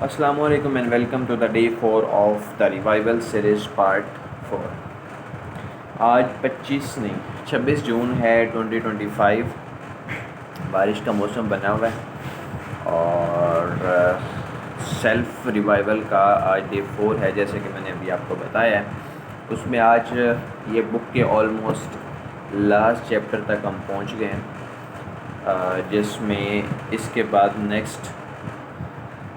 السلام علیکم and welcome to the day 4 of the revival series part 4۔ آج 26 جون ہے 2025۔ بارش کا موسم بنا ہوا ہے اور سیلف ریوائول کا آج ڈے 4 ہے، جیسے کہ میں نے ابھی آپ کو بتایا ہے۔ اس میں آج یہ بک کے آلموسٹ لاسٹ چیپٹر تک ہم پہنچ گئے ہیں، جس میں اس کے بعد نیکسٹ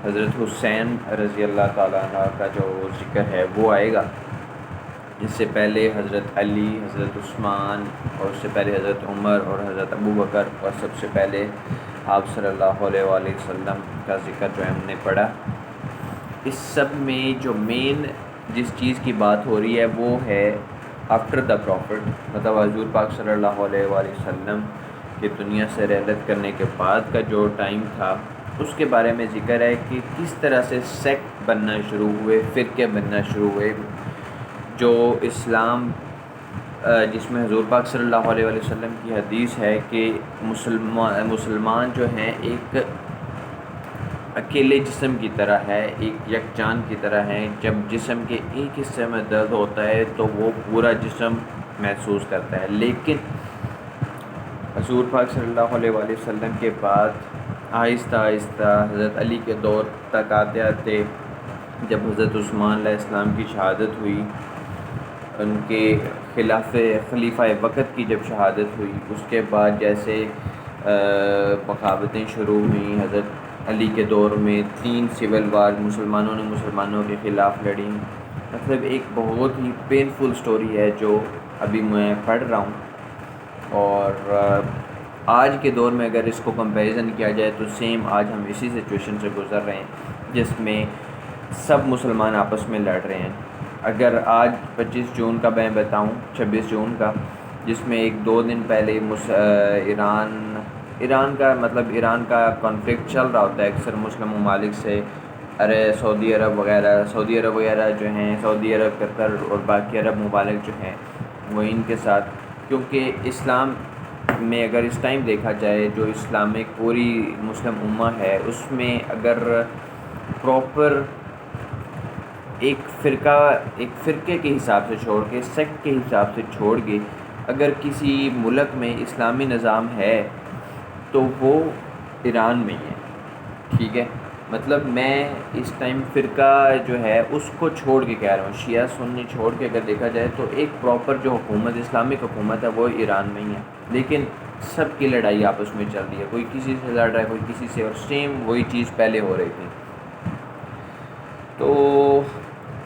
حضرت حسین رضی اللہ تعالیٰ عنہ کا جو ذکر ہے وہ آئے گا۔ اس سے پہلے حضرت علی، حضرت عثمان، اور اس سے پہلے حضرت عمر اور حضرت ابو بکر، اور سب سے پہلے آپ صلی اللہ علیہ وآلہ وسلم کا ذکر جو ہم نے پڑھا۔ اس سب میں جو مین جس چیز کی بات ہو رہی ہے وہ ہے آفٹر دا پروفٹ، مطلب حضور پاک صلی اللہ علیہ وآلہ وسلم کے دنیا سے رحلت کرنے کے بعد کا جو ٹائم تھا، اس کے بارے میں ذکر ہے کہ کس طرح سے سیکٹ بننا شروع ہوئے، فرقے بننا شروع ہوئے، جو اسلام جس میں حضور پاک صلی اللہ علیہ وآلہ وسلم کی حدیث ہے کہ مسلمان جو ہیں ایک اکیلے جسم کی طرح ہے، ایک یکجان کی طرح ہیں۔ جب جسم کے ایک حصے میں درد ہوتا ہے تو وہ پورا جسم محسوس کرتا ہے، لیکن حضور پاک صلی اللہ علیہ وآلہ وسلم کے بعد آہستہ آہستہ حضرت علی کے دور تک آتے آتے جب حضرت عثمان علیہ السلام کی شہادت ہوئی، ان کے خلیفہ وقت کی جب شہادت ہوئی، اس کے بعد جیسے بغاوتیں شروع ہوئیں۔ حضرت علی کے دور میں 3 سول وار مسلمانوں نے مسلمانوں کے خلاف لڑیں۔ مطلب ایک بہت ہی پینفل سٹوری ہے جو ابھی میں پڑھ رہا ہوں، اور آج کے دور میں اگر اس کو کمپیریزن کیا جائے تو سیم آج ہم اسی سچویشن سے گزر رہے ہیں جس میں سب مسلمان آپس میں لڑ رہے ہیں۔ اگر آج 25 جون کا میں بتاؤں، 26 جون کا، جس میں 1-2 دن پہلے ایران کا کانفلکٹ چل رہا ہوتا ہے اکثر مسلم ممالک سے، سعودی عرب وغیرہ جو ہیں، سعودی عرب، قطر اور باقی عرب ممالک جو ہیں وہ ان کے ساتھ، کیونکہ اسلام میں اگر اس ٹائم دیکھا جائے جو اسلامک پوری مسلم امہ ہے، اس میں اگر پراپر ایک فرقے کے حساب سے چھوڑ کے، سیکٹ کے حساب سے چھوڑ کے، اگر کسی ملک میں اسلامی نظام ہے تو وہ ایران میں ہی ہے، ٹھیک ہے۔ مطلب میں اس ٹائم فرقہ جو ہے اس کو چھوڑ کے کہہ رہا ہوں، شیعہ سنی چھوڑ کے اگر دیکھا جائے تو ایک پراپر جو حکومت، اسلامک حکومت ہے، وہ ایران میں ہی ہے، لیکن سب کی لڑائی آپس میں چل رہی ہے، کوئی کسی سے لڑ رہا ہے، کوئی کسی سے، اور سیم وہی چیز پہلے ہو رہی تھی۔ تو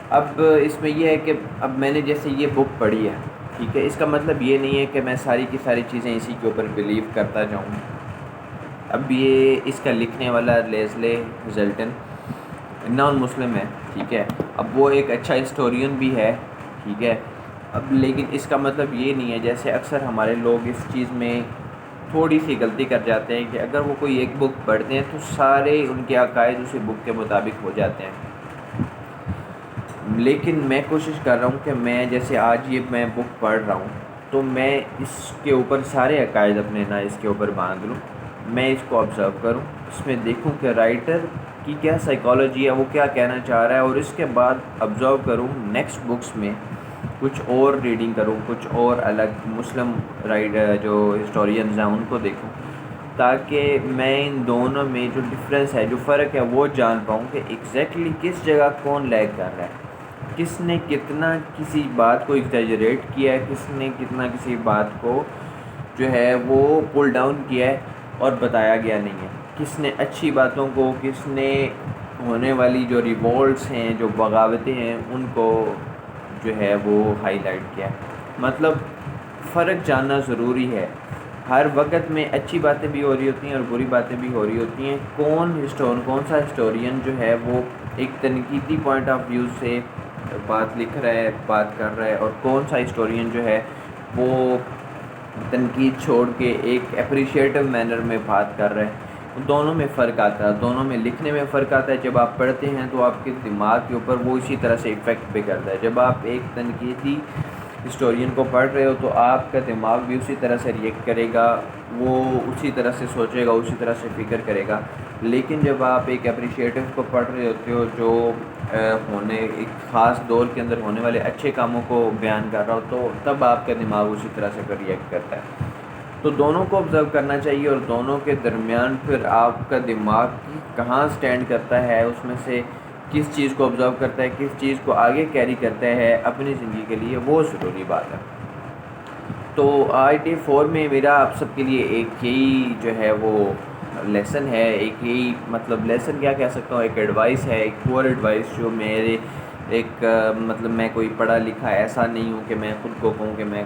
اب اس میں یہ ہے کہ اب میں نے جیسے یہ بک پڑھی ہے، ٹھیک ہے، اس کا مطلب یہ نہیں ہے کہ میں ساری کی ساری چیزیں اسی کے اوپر بلیو کرتا جاؤں۔ اب یہ اس کا لکھنے والا لیزلے ہزلٹن نان مسلم ہے، ٹھیک ہے، اب وہ ایک اچھا ہسٹورین بھی ہے، ٹھیک ہے۔ اب لیکن اس کا مطلب یہ نہیں ہے، جیسے اکثر ہمارے لوگ اس چیز میں تھوڑی سی غلطی کر جاتے ہیں کہ اگر وہ کوئی ایک بک پڑھتے ہیں تو سارے ان کے عقائد اسی بک کے مطابق ہو جاتے ہیں۔ لیکن میں کوشش کر رہا ہوں کہ میں جیسے آج یہ میں بک پڑھ رہا ہوں تو میں اس کے اوپر سارے عقائد اپنے نہ اس کے اوپر باندھ لوں، میں اس کو آبزرو کروں، اس میں دیکھوں کہ رائٹر کی کیا سائیکالوجی ہے، وہ کیا کہنا چاہ رہا ہے، اور اس کے بعد آبزرو کروں نیکسٹ بکس میں کچھ اور ریڈنگ کروں، کچھ اور الگ مسلم جو ہسٹورینز ہیں ان کو دیکھوں، تاکہ میں ان دونوں میں جو ڈفرینس ہے، جو فرق ہے، وہ جان پاؤں کہ ایگزیکٹلی کس جگہ کون لیگ کر رہا ہے، کس نے کتنا کسی بات کو ایگزیجریٹ کیا ہے، کس نے کتنا کسی بات کو جو ہے وہ پل ڈاؤن کیا ہے اور بتایا گیا نہیں ہے، کس نے اچھی باتوں کو، کس نے ہونے والی جو ریوولٹس ہیں، جو بغاوتیں ہیں، ان کو جو ہے وہ ہائی لائٹ کیا ہے۔ مطلب فرق جاننا ضروری ہے، ہر وقت میں اچھی باتیں بھی ہو رہی ہوتی ہیں اور بری باتیں بھی ہو رہی ہوتی ہیں۔ کون سا ہسٹورین جو ہے وہ ایک تنقیدی پوائنٹ آف ویو سے بات لکھ رہا ہے، بات کر رہا ہے، اور کون سا ہسٹورین جو ہے وہ تنقید چھوڑ کے ایک اپریشیٹو مینر میں بات کر رہا ہے۔ دونوں میں فرق آتا ہے، دونوں میں لکھنے میں فرق آتا ہے۔ جب آپ پڑھتے ہیں تو آپ کے دماغ کے اوپر وہ اسی طرح سے ایفیکٹ بھی کرتا ہے۔ جب آپ ایک تنقیدی ہسٹورین کو پڑھ رہے ہو تو آپ کا دماغ بھی اسی طرح سے ریئیکٹ کرے گا، وہ اسی طرح سے سوچے گا، اسی طرح سے فکر کرے گا۔ لیکن جب آپ ایک اپریشیٹو کو پڑھ رہے ہوتے ہو جو ہونے ایک خاص دور کے اندر ہونے والے اچھے کاموں کو بیان کر رہا ہو، تو تب آپ کا دماغ اسی طرح سے ریئیکٹ کرتا ہے۔ تو دونوں کو آبزرو کرنا چاہیے، اور دونوں کے درمیان پھر آپ کا دماغ کہاں سٹینڈ کرتا ہے، اس میں سے کس چیز کو آبزرو کرتا ہے، کس چیز کو آگے کیری کرتا ہے اپنی زندگی کے لیے، وہ ضروری بات ہے۔ تو IT4 میں میرا آپ سب کے لیے ایک یہی جو ہے وہ لیسن ہے، ایک یہی مطلب لیسن کیا کہہ سکتا ہوں، ایک ایڈوائس ہے، ایک پور ایڈوائس جو میرے ایک مطلب میں کوئی پڑھا لکھا ایسا نہیں ہوں کہ میں خود کو کہوں کہ میں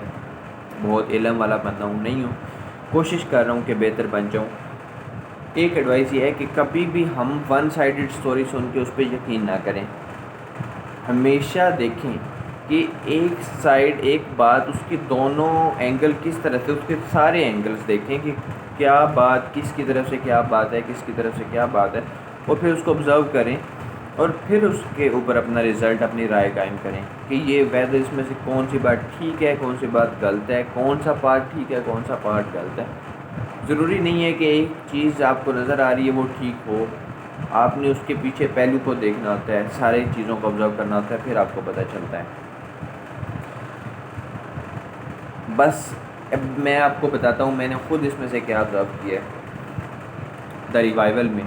بہت علم والا بندہ ہوں، نہیں ہوں، کوشش کر رہا ہوں کہ بہتر بن جاؤں۔ ایک ایڈوائس یہ ہے کہ کبھی بھی ہم ون سائیڈڈ سٹوری سن کے اس پہ یقین نہ کریں، ہمیشہ دیکھیں کہ ایک سائیڈ ایک بات اس کی دونوں اینگل کس طرح سے، اس کے سارے اینگلز دیکھیں کہ کیا بات کس کی طرف سے کیا بات ہے، کس کی طرف سے کیا بات ہے، اور پھر اس کو آبزرو کریں، اور پھر اس کے اوپر اپنا رزلٹ، اپنی رائے قائم کریں کہ یہ ویدر اس میں سے کون سی بات ٹھیک ہے، کون سی بات غلط ہے، کون سا پارٹ ٹھیک ہے، کون سا پارٹ غلط ہے۔ ضروری نہیں ہے کہ ایک چیز آپ کو نظر آ رہی ہے وہ ٹھیک ہو، آپ نے اس کے پیچھے پہلو کو دیکھنا ہوتا ہے، سارے چیزوں کو آبزرو کرنا ہوتا ہے، پھر آپ کو پتہ چلتا ہے۔ بس اب میں آپ کو بتاتا ہوں میں نے خود اس میں سے کیا آبزرو کیا ہے دا ریوائول میں۔